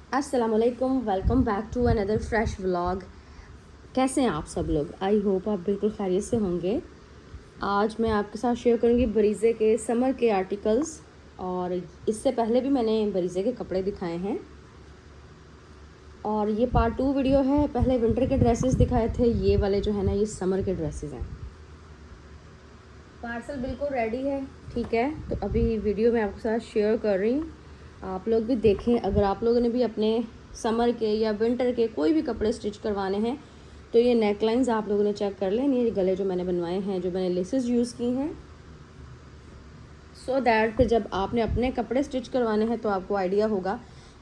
अस्सलाम वालेकुम, welcome back to another fresh vlog. कैसे हैं आप सब लोग? आई होप आप बिल्कुल खैरियत से होंगे। आज मैं आपके साथ शेयर करूंगी बरीज़े के समर के आर्टिकल्स, और इससे पहले भी मैंने बरीज़े के कपड़े दिखाए हैं और ये पार्ट 2 वीडियो है। पहले विंटर के ड्रेसेस दिखाए थे, ये वाले जो है ना ये समर के ड्रेसेस हैं। पार्सल बिल्कुल रेडी है, ठीक है। तो अभी वीडियो मैं आपके साथ शेयर कर रही हूँ, आप लोग भी देखें। अगर आप लोगों ने भी अपने समर के या विंटर के कोई भी कपड़े स्टिच करवाने हैं तो ये नेकलाइंस आप लोगों ने चेक कर लें। ये गले जो मैंने बनवाए हैं, जो मैंने लेसेस यूज़ की हैं, सो दैट फिर जब आपने अपने कपड़े स्टिच करवाने हैं तो आपको आइडिया होगा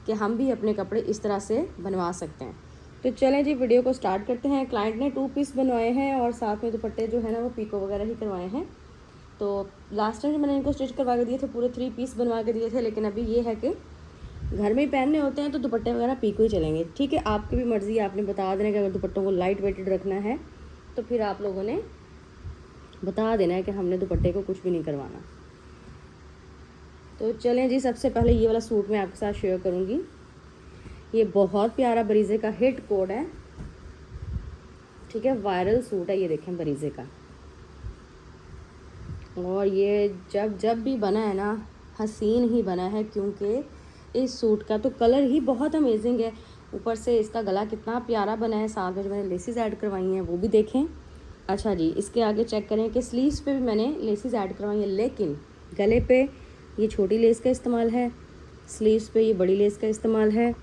कि हम भी अपने कपड़े इस तरह से बनवा सकते हैं। तो चलें जी, वीडियो को स्टार्ट करते हैं। क्लाइंट ने 2 पीस बनवाए हैं और साथ में दुपट्टे जो है ना वो पीको वगैरह ही करवाए हैं। तो लास्ट टाइम जो मैंने इनको स्टिच करवा के दिए थे, पूरे 3 पीस बनवा के दिए थे, लेकिन अभी ये है कि घर में ही पहनने होते हैं तो दुपट्टे वगैरह पीको ही चलेंगे, ठीक है। आपकी भी मर्ज़ी है, आपने बता देना कि अगर दुपट्टों को लाइट वेटेड रखना है तो फिर आप लोगों ने बता देना है कि हमने दुपट्टे को कुछ भी नहीं करवाना। तो चलें जी, सबसे पहले ये वाला सूट मैं आपके साथ शेयर करूँगी। ये बहुत प्यारा बरीज़े का हिट कोड है, ठीक है, वायरल सूट है। ये देखें बरीज़े का, और ये जब भी बना है ना हसीन ही बना है, क्योंकि इस सूट का तो कलर ही बहुत अमेजिंग है। ऊपर से इसका गला कितना प्यारा बना है, साथ में जो मैंने लेसेस ऐड करवाई हैं वो भी देखें। अच्छा जी, इसके आगे चेक करें कि स्लीव्स पे भी मैंने लेसेस ऐड करवाई हैं, लेकिन गले पे ये छोटी लेस का इस्तेमाल है, स्लीव्स पे ये बड़ी लेस का इस्तेमाल है।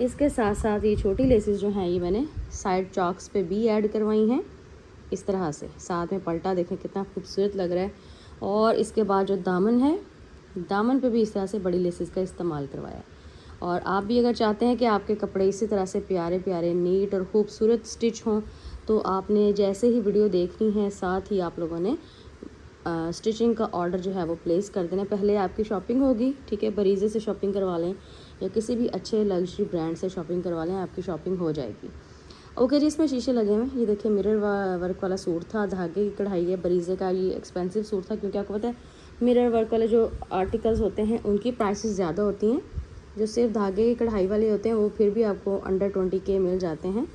इसके साथ साथ ये छोटी लेसेस जो हैं ये मैंने साइड चॉक्स पे भी ऐड करवाई हैं इस तरह से। साथ में पल्टा देखें कितना खूबसूरत लग रहा है। और इसके बाद जो दामन है, दामन पे भी इस तरह से बड़ी लेसेस का इस्तेमाल करवाया है। और आप भी अगर चाहते हैं कि आपके कपड़े इसी तरह से प्यारे प्यारे नीट और ख़ूबसूरत स्टिच हों, तो आपने जैसे ही वीडियो देखनी है साथ ही आप लोगों ने स्टिचिंग का ऑर्डर जो है वो प्लेस कर देना। पहले आपकी शॉपिंग होगी, ठीक है, बरीज़े से शॉपिंग करवा लें या किसी भी अच्छे लग्जरी ब्रांड से शॉपिंग करवा लें, आपकी शॉपिंग हो जाएगी। ओके जी, इसमें शीशे लगे हुए हैं। ये देखिए मिरर वर्क वाला सूट था, धागे की कढ़ाई है बरीज़े का। ये एक्सपेंसिव सूट था क्योंकि आपको पता है मिरर वर्क वाले जो आर्टिकल्स होते हैं उनकी प्राइसेस ज़्यादा होती हैं। जो सिर्फ धागे की कढ़ाई वाले होते हैं वो फिर भी आपको अंडर 20 के मिल जाते हैं,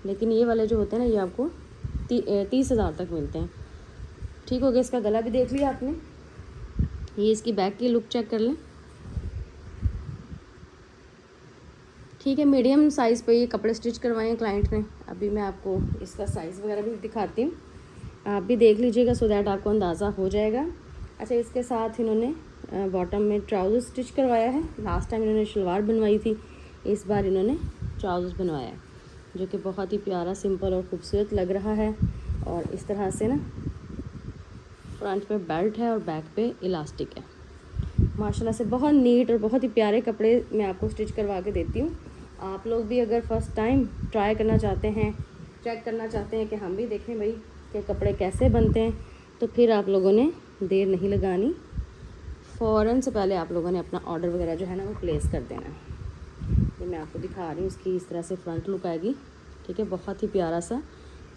लेकिन ये वाले जो होते हैं ना ये आपको 30,000 तक मिलते हैं। ठीक हो गया। इसका गला भी देख लिया आपने, ये इसकी बैक की लुक चेक कर लें, ठीक है। मीडियम साइज़ पे ये कपड़े स्टिच करवाए हैं क्लाइंट ने। अभी मैं आपको इसका साइज़ वगैरह भी दिखाती हूँ, आप भी देख लीजिएगा सो दैट आपको अंदाज़ा हो जाएगा। अच्छा, इसके साथ इन्होंने बॉटम में ट्राउज़र स्टिच करवाया है। लास्ट टाइम इन्होंने शलवार बनवाई थी, इस बार इन्होंने ट्राउज़र बनवाया है, जो कि बहुत ही प्यारा, सिंपल और ख़ूबसूरत लग रहा है। और इस तरह से ना फ्रंट पे बेल्ट है और बैक पे इलास्टिक है। माशाल्लाह से बहुत नीट और बहुत ही प्यारे कपड़े मैं आपको स्टिच करवा के देती हूँ। आप लोग भी अगर फ़र्स्ट टाइम ट्राई करना चाहते हैं, चेक करना चाहते हैं कि हम भी देखें भाई कि कपड़े कैसे बनते हैं, तो फिर आप लोगों ने देर नहीं लगानी, फ़ौरन से पहले आप लोगों ने अपना ऑर्डर वगैरह जो है ना वो प्लेस कर देना है। ये मैं आपको दिखा रही हूँ, इसकी इस तरह से फ्रंट लुक आएगी, ठीक है। बहुत ही प्यारा सा,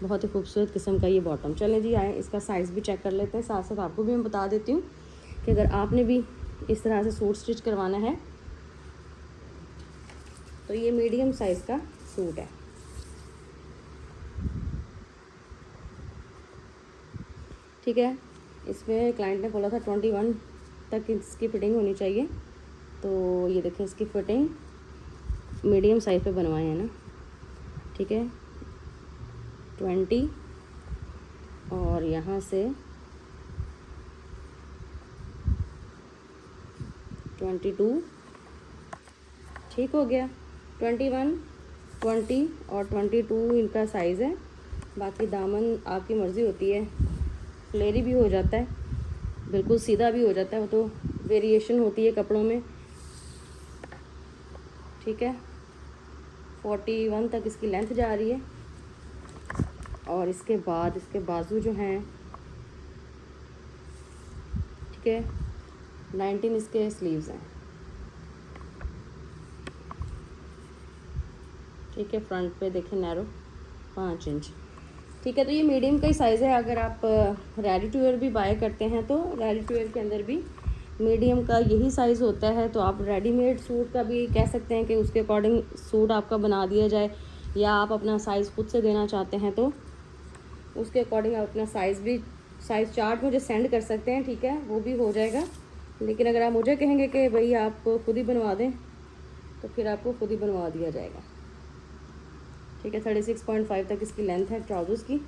बहुत ही खूबसूरत किस्म का ये बॉटम। चलें जी, आए इसका साइज़ भी चेक कर लेते हैं। साथ साथ आपको भी मैं बता देती हूँ कि अगर आपने भी इस तरह से सूट स्टिच करवाना है तो ये मीडियम साइज़ का सूट है, ठीक है। इसमें क्लाइंट ने बोला था 21 तक इसकी फ़िटिंग होनी चाहिए, तो ये देखें इसकी फ़िटिंग मीडियम साइज़ पे बनवाए हैं ना, ठीक है। 20 और यहाँ से 22, ठीक हो गया। 21, 20 और 22 इनका साइज़ है। बाकी दामन आपकी मर्ज़ी होती है, फ्लेरी भी हो जाता है, बिल्कुल सीधा भी हो जाता है, वो तो वेरिएशन होती है कपड़ों में, ठीक है। 41 तक इसकी लेंथ जा रही है। और इसके बाद इसके बाजू जो हैं, ठीक है, 19 इसके स्लीव्स हैं, ठीक है। फ्रंट पे देखें नैरो 5 इंच, ठीक है। तो ये मीडियम का ही साइज़ है। अगर आप रेडी टू वेयर भी बाय करते हैं तो रेडी टू वेयर के अंदर भी मीडियम का यही साइज़ होता है। तो आप रेडीमेड सूट का भी कह सकते हैं कि उसके अकॉर्डिंग सूट आपका बना दिया जाए, या आप अपना साइज़ खुद से देना चाहते हैं तो उसके अकॉर्डिंग आप अपना साइज़ चार्ट मुझे सेंड कर सकते हैं, ठीक है, वो भी हो जाएगा। लेकिन अगर आप मुझे कहेंगे कि भाई आप खुद ही बनवा दें तो फिर आपको खुद ही बनवा दिया जाएगा, ठीक है। 36.5 तक इसकी लेंथ है ट्राउज़र्स की।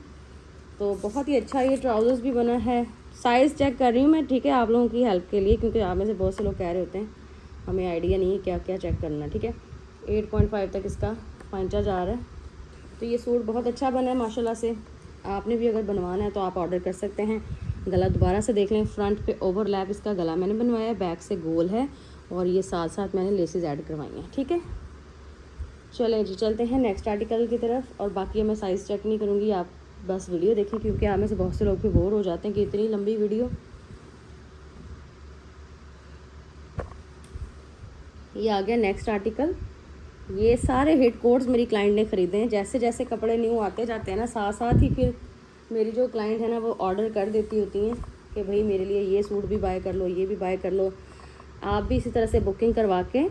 तो बहुत ही अच्छा ये ट्राउज़र्स भी बना है। साइज़ चेक कर रही हूँ मैं, ठीक है, आप लोगों की हेल्प के लिए, क्योंकि आप में से बहुत से लोग कह रहे होते हैं हमें आइडिया नहीं है क्या क्या चेक करना, ठीक है। 8.5 तक इसका पंचा जा रहा है। तो ये सूट बहुत अच्छा बना है माशाल्लाह से। आपने भी अगर बनवाना है तो आप ऑर्डर कर सकते हैं। गला दोबारा से देख लें, फ्रंट पे ओवरलैप इसका गला मैंने बनवाया है, बैक से गोल है, और ये साथ साथ मैंने लेसेस ऐड करवाई हैं, ठीक है। चलें जी, चलते हैं नेक्स्ट आर्टिकल की तरफ। और बाकी मैं साइज़ चेक नहीं करूँगी, आप बस वीडियो देखें, क्योंकि आप में से बहुत से लोग भी बोर हो जाते हैं कि इतनी लंबी वीडियो। ये आ गया नेक्स्ट आर्टिकल। ये सारे हिट कोड्स मेरी क्लाइंट ने ख़रीदे हैं। जैसे जैसे कपड़े न्यू आते जाते हैं ना, साथ साथ ही फिर मेरी जो क्लाइंट है ना वो ऑर्डर कर देती होती हैं कि भाई मेरे लिए ये सूट भी बाय कर लो, ये भी बाय कर लो। आप भी इसी तरह से बुकिंग करवा के,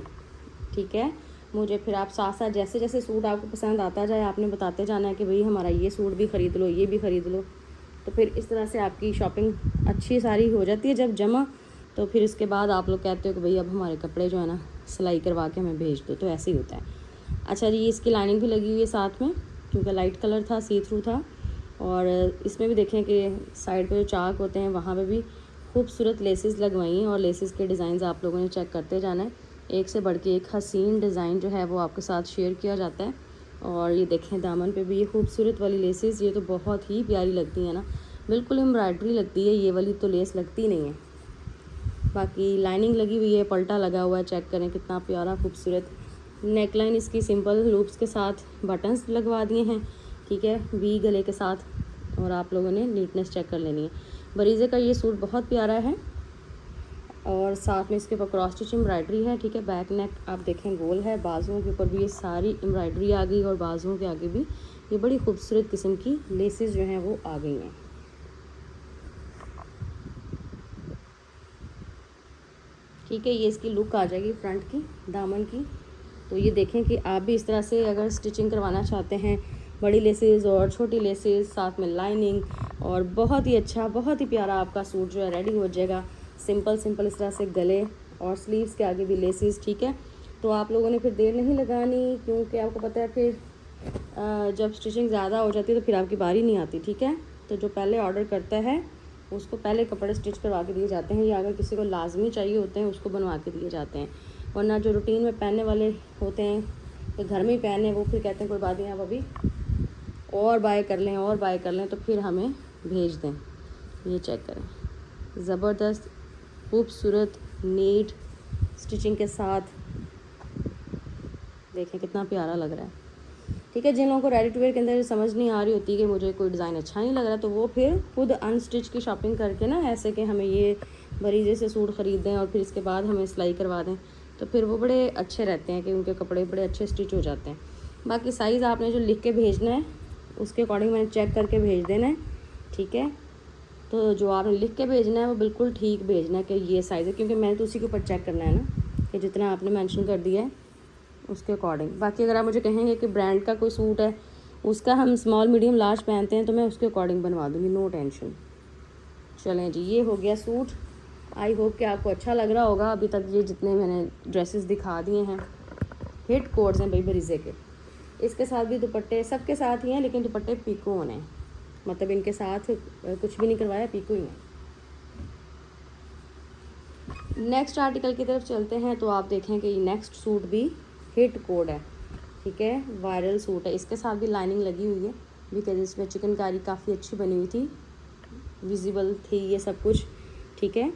ठीक है, मुझे फिर आप साथ साथ जैसे जैसे सूट आपको पसंद आता जाए आपने बताते जाना है कि भाई हमारा ये सूट भी ख़रीद लो, ये भी ख़रीद लो। तो फिर इस तरह से आपकी शॉपिंग अच्छी सारी हो जाती है जब जमा। तो फिर इसके बाद आप लोग कहते हो कि भाई अब हमारे कपड़े जो है ना सिलाई करवा के हमें भेज दो, तो ऐसे ही होता है। अच्छा जी, इसकी लाइनिंग भी लगी हुई है साथ में, क्योंकि लाइट कलर था, सी थ्रू था। और इसमें भी देखें कि साइड पे जो चाक होते हैं वहाँ पे भी खूबसूरत लेसेस लगवाई हैं, और लेसेस के डिज़ाइन आप लोगों ने चेक करते जाना है। एक से बढ़ के एक हसीन डिज़ाइन जो है वो आपके साथ शेयर किया जाता है। और ये देखें दामन पे भी ये खूबसूरत वाली लेसेस, ये तो बहुत ही प्यारी लगती है ना, बिल्कुल एम्ब्रॉयडरी लगती है, ये वाली तो लेस लगती नहीं है। बाकी लाइनिंग लगी हुई है, पल्टा लगा हुआ है, चेक करें कितना प्यारा खूबसूरत। नेकलाइन इसकी सिंपल लूप्स के साथ बटन्स लगवा दिए हैं, ठीक है, वी गले के साथ। और आप लोगों ने नीटनेस चेक कर लेनी है। बरीज़े का ये सूट बहुत प्यारा है, और साथ में इसके ऊपर क्रॉस स्टिच एम्ब्रॉयडरी है, ठीक है। बैक नेक आप देखें गोल है, बाजुओं के ऊपर भी ये सारी एम्ब्रॉयडरी आ गई, और बाजुओं के आगे भी ये बड़ी खूबसूरत किस्म की लेसेस जो हैं वो आ गई हैं, ठीक है। ये इसकी लुक आ जाएगी फ्रंट की, दामन की। तो ये देखें कि आप भी इस तरह से अगर स्टिचिंग करवाना चाहते हैं, बड़ी लेसेस और छोटी लेसेस साथ में लाइनिंग, और बहुत ही अच्छा बहुत ही प्यारा आपका सूट जो है रेडी हो जाएगा। सिंपल सिंपल इस तरह से गले और स्लीव्स के आगे भी लेसेस, ठीक है। तो आप लोगों ने फिर देर नहीं लगानी, क्योंकि आपको पता है फिर जब स्टिचिंग ज़्यादा हो जाती है तो फिर आपकी बारी नहीं आती, ठीक है। तो जो पहले ऑर्डर करता है उसको पहले कपड़े स्टिच करवा के दिए जाते हैं, या अगर किसी को लाजमी चाहिए होते हैं उसको बनवा के दिए जाते हैं। वरना जो रूटीन में पहनने वाले होते हैं तो घर में ही पहने, वो फिर कहते हैं कोई बात नहीं, आप अभी और बाय कर लें और बाय कर लें, तो फिर हमें भेज दें। ये चेक करें, ज़बरदस्त खूबसूरत नीट स्टिचिंग के साथ, देखें कितना प्यारा लग रहा है, ठीक है। जिन लोगों को रेडी टू वेयर के अंदर समझ नहीं आ रही होती कि मुझे कोई डिज़ाइन अच्छा नहीं लग रहा, तो वो फिर खुद अनस्टिच की शॉपिंग करके ना, ऐसे कि हमें ये बरीजे से सूट ख़रीदें और फिर इसके बाद हमें सिलाई करवा दें, तो फिर वो बड़े अच्छे रहते हैं कि उनके कपड़े बड़े अच्छे स्टिच हो जाते हैं। बाकी साइज़ आपने जो लिख के भेजना है उसके अकॉर्डिंग मैंने चेक करके भेज देना है, ठीक है। तो जो आपने लिख के भेजना है वो बिल्कुल ठीक भेजना है कि ये साइज़ है, क्योंकि मैंने तो उसी के ऊपर चेक करना है ना कि जितना आपने मेंशन कर दिया है उसके अकॉर्डिंग। बाकी अगर आप मुझे कहेंगे कि ब्रांड का कोई सूट है, उसका हम स्मॉल मीडियम लार्ज पहनते हैं, तो मैं उसके अकॉर्डिंग बनवा दूँगी, नो टेंशन। चलें जी, ये हो गया सूट। आई होप कि आपको अच्छा लग रहा होगा। अभी तक ये जितने मैंने ड्रेसेस दिखा दिए हैं हिट कोड्स हैं भाई बरीज़े के। इसके साथ भी दुपट्टे सबके साथ ही हैं, लेकिन दुपट्टे पीको होने हैं, मतलब इनके साथ कुछ भी नहीं करवाया, पीको ही है। नेक्स्ट आर्टिकल की तरफ चलते हैं। तो आप देखें कि नेक्स्ट सूट भी हिट कोड है, ठीक है, वायरल सूट है। इसके साथ भी लाइनिंग लगी हुई है, बिकॉज इसमें चिकनकारी काफ़ी अच्छी बनी हुई थी, विजिबल थी ये सब कुछ, ठीक है,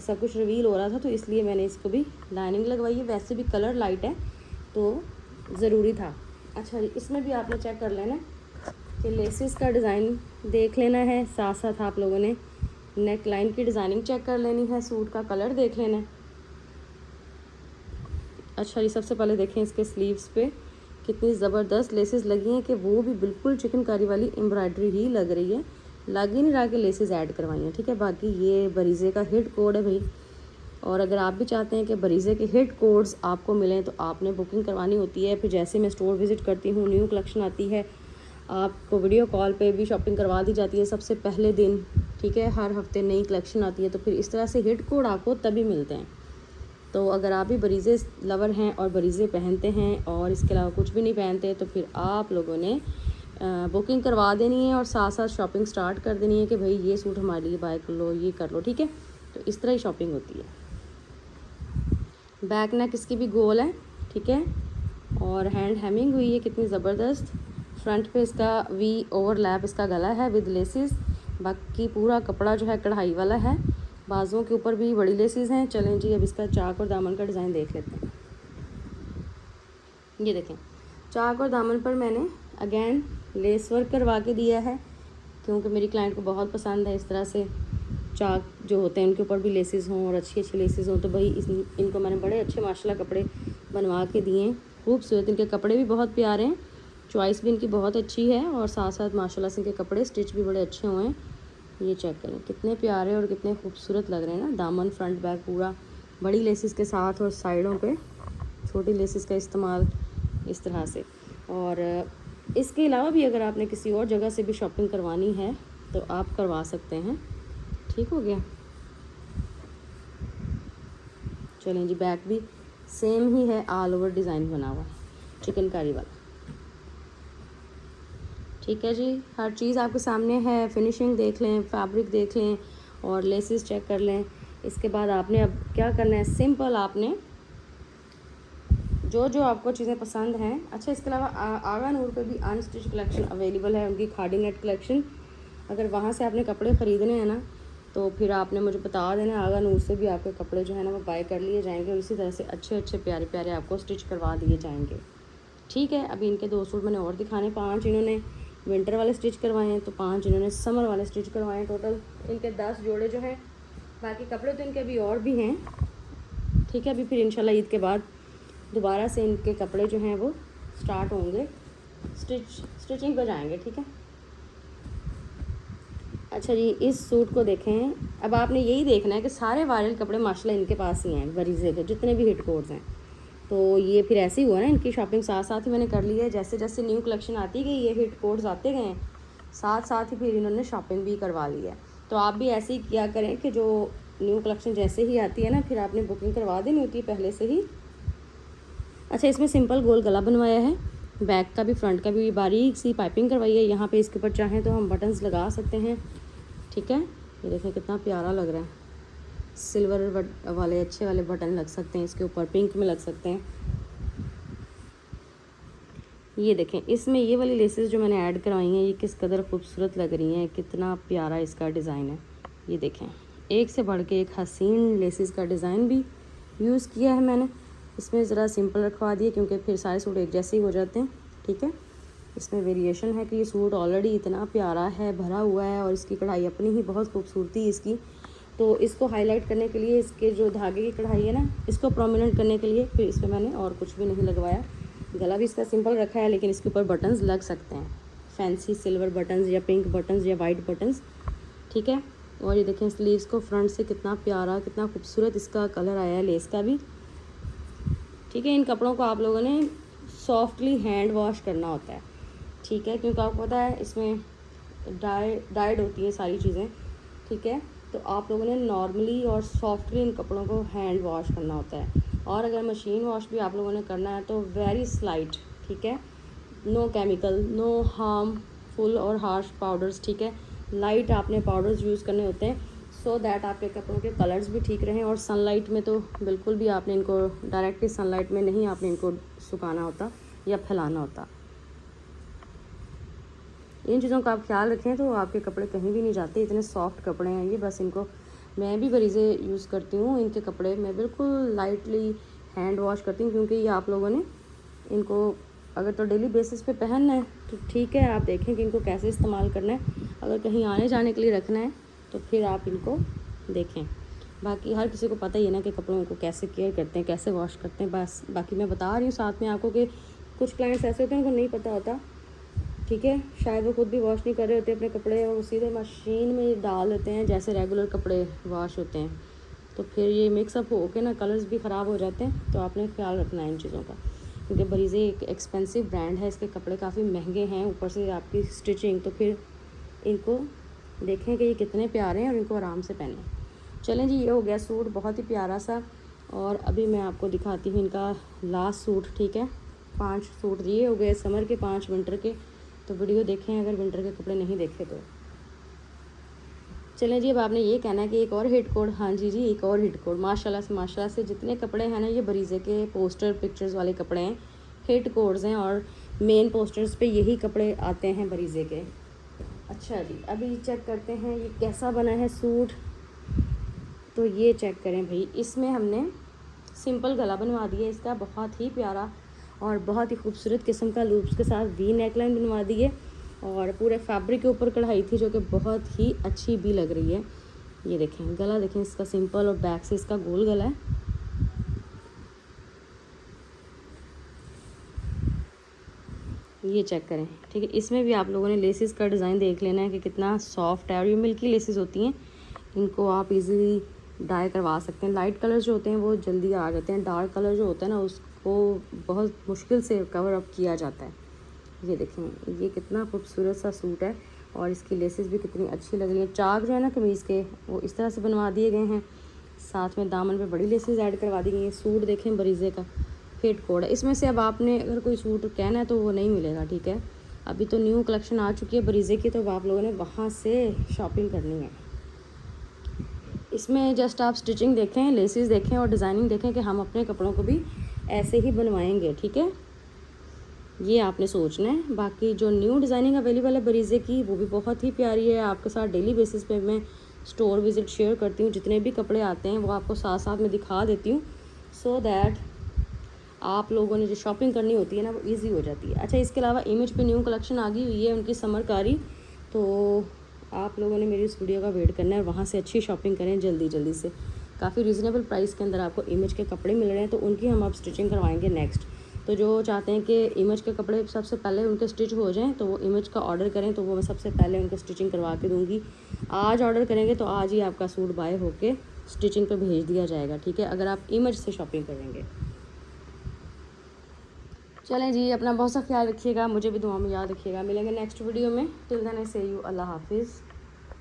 सब कुछ रिवील हो रहा था, तो इसलिए मैंने इसको भी लाइनिंग लगवाई है। वैसे भी कलर लाइट है तो ज़रूरी था। अच्छा, इसमें भी आपने चेक कर लेना कि लेसेस का डिज़ाइन देख लेना है, साथ साथ आप लोगों ने नेक लाइन की डिज़ाइनिंग चेक कर लेनी है, सूट का कलर देख लेना है। अच्छा, ये सबसे पहले देखें इसके स्लीव्स पे कितनी ज़बरदस्त लेसेस लगी हैं, कि वो भी बिल्कुल चिकनकारी वाली एम्ब्रॉयडरी ही लग रही है, लग ही नहीं रहा कि लेसेस ऐड करवाई हैं, ठीक है। बाकी ये बरीज़े का हिट कोड है भाई, और अगर आप भी चाहते हैं कि बरीज़े के हिट कोड्स आपको मिलें तो आपने बुकिंग करवानी होती है। फिर जैसे मैं स्टोर विज़िट करती हूँ, न्यू कलेक्शन आती है, आपको वीडियो कॉल पे भी शॉपिंग करवा दी जाती है सबसे पहले दिन, ठीक है। हर हफ्ते नई कलेक्शन आती है, तो फिर इस तरह से हिट कोड आपको तभी मिलते हैं। तो अगर आप भी बरीज़े लवर हैं और बरीज़े पहनते हैं और इसके अलावा कुछ भी नहीं पहनते, तो फिर आप लोगों ने बुकिंग करवा देनी है और साथ साथ शॉपिंग स्टार्ट कर देनी है कि भाई ये सूट हमारे लिए बाय कर लो, ये कर लो, ठीक है। तो इस तरह ही शॉपिंग होती है। बैक नेक इसकी भी गोल है, ठीक है, और हैंड हेमिंग हुई है कितनी ज़बरदस्त। फ्रंट पे इसका वी ओवरलैप इसका गला है विद लेसिस। बाकी पूरा कपड़ा जो है कढ़ाई वाला है, बाजुओं के ऊपर भी बड़ी लेसिस हैं। चलें जी, अब इसका चाक और दामन का डिज़ाइन देख लेते हैं। ये देखें, चाक और दामन पर मैंने अगेन लेस वर्क करवा के दिया है, क्योंकि मेरी क्लाइंट को बहुत पसंद है इस तरह से चाक जो होते हैं उनके ऊपर भी लेसिस हों और अच्छी अच्छी लेसिस हों। तो भाई इनको मैंने बड़े अच्छे माशाल्लाह कपड़े बनवा के दिए हैं, खूबसूरत। इनके कपड़े भी बहुत प्यारे हैं, चॉइस भी इनकी बहुत अच्छी है, और साथ साथ माशाल्लाह से इनके कपड़े स्टिच भी बड़े अच्छे हुए हैं। ये चेक करें कितने प्यारे और कितने खूबसूरत लग रहे हैं ना। दामन फ्रंट बैक पूरा बड़ी लेसिस के साथ और साइडों पे छोटी लेसिस का इस्तेमाल इस तरह से। और इसके अलावा भी अगर आपने किसी और जगह से भी शॉपिंग करवानी है तो आप करवा सकते हैं। ठीक हो गया। चलें जी, बैक भी सेम ही है, ऑल ओवर डिज़ाइन बना हुआ चिकनकारी वाला। ठीक है जी, हर चीज़ आपके सामने है। फिनिशिंग देख लें, फैब्रिक देख लें और लेसेस चेक कर लें। इसके बाद आपने अब क्या करना है, सिंपल आपने जो जो आपको चीज़ें पसंद हैं। अच्छा, इसके अलावा आगा नूर पे भी अनस्टिच कलेक्शन अवेलेबल है, उनकी खाड़ी नेट कलेक्शन। अगर वहाँ से आपने कपड़े ख़रीदने हैं ना, तो फिर आपने मुझे बता देना, आगा नूर से भी आपके कपड़े जो है ना वो बाय कर लिए जाएंगे और इसी तरह से अच्छे अच्छे प्यारे प्यारे आपको स्टिच करवा दिए जाएंगे। ठीक है, अभी इनके 2 सूट मैंने और दिखाने, 5 इन्होंने विंटर वाले स्टिच करवाए हैं, तो 5 इन्होंने समर वाले स्टिच करवाए हैं। टोटल इनके 10 जोड़े जो हैं। बाकी कपड़े तो इनके अभी और भी हैं, ठीक है। अभी फिर इंशाल्लाह ईद के बाद दोबारा से इनके कपड़े जो हैं वो स्टार्ट होंगे, स्टिचिंग पर जाएंगे, ठीक है। अच्छा जी, इस सूट को देखें। अब आपने यही देखना है कि सारे वायरल कपड़े माशाल्लाह इनके पास ही हैं, बरीज़े के जितने भी हिट कोड्स हैं। तो ये फिर ऐसे ही हुआ ना, इनकी शॉपिंग साथ साथ ही मैंने कर ली है। जैसे जैसे न्यू कलेक्शन आती गई, ये हिट कोड्स आते गए, साथ साथ ही फिर इन्होंने शॉपिंग भी करवा ली है। तो आप भी ऐसे ही किया करें कि जो न्यू कलेक्शन जैसे ही आती है ना, फिर आपने बुकिंग करवा देनी होती है पहले से ही। अच्छा, इसमें सिंपल गोल गला बनवाया है, बैक का भी फ्रंट का भी बारीक सी पाइपिंग करवाई है। यहाँ पे इसके ऊपर चाहें तो हम बटन्स लगा सकते हैं, ठीक है। ये देखें कितना प्यारा लग रहा है, सिल्वर वाले अच्छे वाले बटन लग सकते हैं इसके ऊपर, पिंक में लग सकते हैं। ये देखें, इसमें ये वाली लेसेस जो मैंने ऐड करवाई हैं, ये किस कदर खूबसूरत लग रही हैं, कितना प्यारा इसका डिज़ाइन है। ये देखें, एक से बढ़ के एक हसीन लेसेस का डिज़ाइन भी यूज़ किया है मैंने। इसमें ज़रा सिंपल रखवा दिए क्योंकि फिर सारे सूट एक जैसे ही हो जाते हैं, ठीक है। इसमें वेरिएशन है कि ये सूट ऑलरेडी इतना प्यारा है, भरा हुआ है, और इसकी कढ़ाई अपनी ही बहुत खूबसूरती है इसकी। तो इसको हाईलाइट करने के लिए इसके जो धागे की कढ़ाई है ना, इसको प्रोमिनेंट करने के लिए फिर इसमें मैंने और कुछ भी नहीं लगवाया। गला भी इसका सिंपल रखा है, लेकिन इसके ऊपर बटन्स लग सकते हैं, फैंसी सिल्वर बटन्स या पिंक बटन्स या वाइट बटन्स, ठीक है। और ये देखें स्लीव्स को फ्रंट से कितना प्यारा, कितना खूबसूरत इसका कलर आया है लेस का भी, ठीक है। इन कपड़ों को आप लोगों ने सॉफ्टली हैंड वॉश करना होता है, ठीक है, क्योंकि आपको पता है इसमें डाइड होती है सारी चीज़ें, ठीक है। तो आप लोगों ने नॉर्मली और सॉफ्टली इन कपड़ों को हैंड वॉश करना होता है। और अगर मशीन वॉश भी आप लोगों ने करना है तो वेरी स्लाइट, ठीक है, नो केमिकल, नो हार्मफुल और हार्श पाउडर्स, ठीक है। लाइट आपने पाउडर्स यूज़ करने होते हैं सो दैट आपके कपड़ों के कलर्स भी ठीक रहें। और सनलाइट में तो बिल्कुल भी आपने इनको डायरेक्टली सनलाइट में नहीं आपने इनको सुखाना होता या फैलाना होता। इन चीज़ों का आप ख्याल रखें तो आपके कपड़े कहीं भी नहीं जाते। इतने सॉफ्ट कपड़े हैं ये, बस इनको मैं भी बरीज़े यूज़ करती हूँ। इनके कपड़े मैं बिल्कुल लाइटली हैंड वॉश करती हूँ, क्योंकि ये आप लोगों ने इनको अगर तो डेली बेसिस पे पहनना है तो ठीक है, आप देखें कि इनको कैसे इस्तेमाल करना है। अगर कहीं आने जाने के लिए रखना है तो फिर आप इनको देखें। बाकी हर किसी को पता ही है ना कि कपड़ों को कैसे केयर करते हैं, कैसे वॉश करते हैं। बस बाकी मैं बता रही हूँ साथ में आपको कि कुछ क्लाइंट्स ऐसे होते हैं उनको नहीं पता होता, ठीक है। शायद वो खुद भी वॉश नहीं कर रहे होते अपने कपड़े और सीधे मशीन में डाल देते हैं जैसे रेगुलर कपड़े वॉश होते हैं। तो फिर ये मिक्सअप हो के ना कलर्स भी ख़राब हो जाते हैं। तो आपने ख्याल रखना है इन चीज़ों का, क्योंकि बरीज़े एक एक्सपेंसिव ब्रांड है, इसके कपड़े काफ़ी महंगे हैं, ऊपर से आपकी स्टिचिंग। तो फिर इनको देखें कि ये कितने प्यारे हैं और इनको आराम से पहनें। चलें जी, ये हो गया सूट बहुत ही प्यारा सा। और अभी मैं आपको दिखाती हूँ इनका लास्ट सूट, ठीक है। 5 सूट ये हो गए समर के, 5 विंटर के। तो वीडियो देखें अगर विंटर के कपड़े नहीं देखे तो। चलें जी, अब आपने ये कहना है कि एक और हिट कोड। हाँ जी जी, एक और हिट कोड। माशाल्लाह से जितने कपड़े हैं ना, ये बरीज़े के पोस्टर पिक्चर्स वाले कपड़े हैं, हिट कोड्स हैं, और मेन पोस्टर्स पे यही कपड़े आते हैं बरीज़े के। अच्छा जी, अभी चेक करते हैं ये कैसा बना है सूट। तो ये चेक करें भाई, इसमें हमने सिंपल गला बनवा दिया इसका, बहुत ही प्यारा और बहुत ही खूबसूरत किस्म का लूप्स के साथ वी नेकलाइन बनवा दी है, और पूरे फैब्रिक के ऊपर कढ़ाई थी जो कि बहुत ही अच्छी भी लग रही है। ये देखें गला, देखें इसका सिंपल और बैक से इसका गोल गला है। ये चेक करें, ठीक है। इसमें भी आप लोगों ने लेसेस का डिज़ाइन देख लेना है कि कितना सॉफ्ट है, और ये मिल्की लेसेस होती हैं, इनको आप इजीली डाई करवा सकते हैं। लाइट कलर जो होते हैं वो जल्दी आ जाते हैं, डार्क कलर जो होता है ना उसको बहुत मुश्किल से कवर अप किया जाता है। ये देखें ये कितना खूबसूरत सा सूट है, और इसकी लेसेस भी कितनी अच्छी लग रही है। चाक जो है ना कमीज़ के, वो इस तरह से बनवा दिए गए हैं, साथ में दामन पे बड़ी लेसेस ऐड करवा दी गई हैं। सूट देखें बरीज़े का हिट कोड है। इसमें से अब आपने अगर कोई सूट कहना है तो वो नहीं मिलेगा, ठीक है। अभी तो न्यू कलेक्शन आ चुकी है बरीज़े की, तो अब आप लोगों ने वहाँ से शॉपिंग करनी है। इसमें जस्ट आप स्टिचिंग देखें, लेसेस देखें और डिज़ाइनिंग देखें कि हम अपने कपड़ों को भी ऐसे ही बनवाएंगे, ठीक है। ये आपने सोचना है। बाकी जो न्यू डिज़ाइनिंग अवेलेबल है बरीज़े की, वो भी बहुत ही प्यारी है। आपके साथ डेली बेसिस पे मैं स्टोर विज़िट शेयर करती हूँ, जितने भी कपड़े आते हैं वो आपको साथ साथ में दिखा देती हूँ, सो दैट आप लोगों ने जो शॉपिंग करनी होती है ना वो ईजी हो जाती है। अच्छा, इसके अलावा इमेज पे न्यू कलेक्शन आ गई हुई है उनकी समर कारी, तो आप लोगों ने मेरी इस वीडियो का वेट करना है, वहाँ से अच्छी शॉपिंग करें जल्दी जल्दी से। काफ़ी रीज़नेबल प्राइस के अंदर आपको इमेज के कपड़े मिल रहे हैं, तो उनकी हम अब स्टिचिंग करवाएंगे नेक्स्ट। तो जो चाहते हैं कि इमेज के कपड़े सबसे पहले उनके स्टिच हो जाएं, तो वो इमेज का ऑर्डर करें, तो वो मैं सबसे पहले उनको स्टिचिंग करवा के दूँगी। आज ऑर्डर करेंगे तो आज ही आपका सूट बाय होके स्टिचिंग पे भेज दिया जाएगा, ठीक है, अगर आप इमेज से शॉपिंग करेंगे। चलें जी, अपना बहुत सा ख्याल रखिएगा, मुझे भी दुआ में याद रखिएगा। मिलेंगे नेक्स्ट वीडियो में। टिल देन आई से यू, अल्लाह हाफिज़।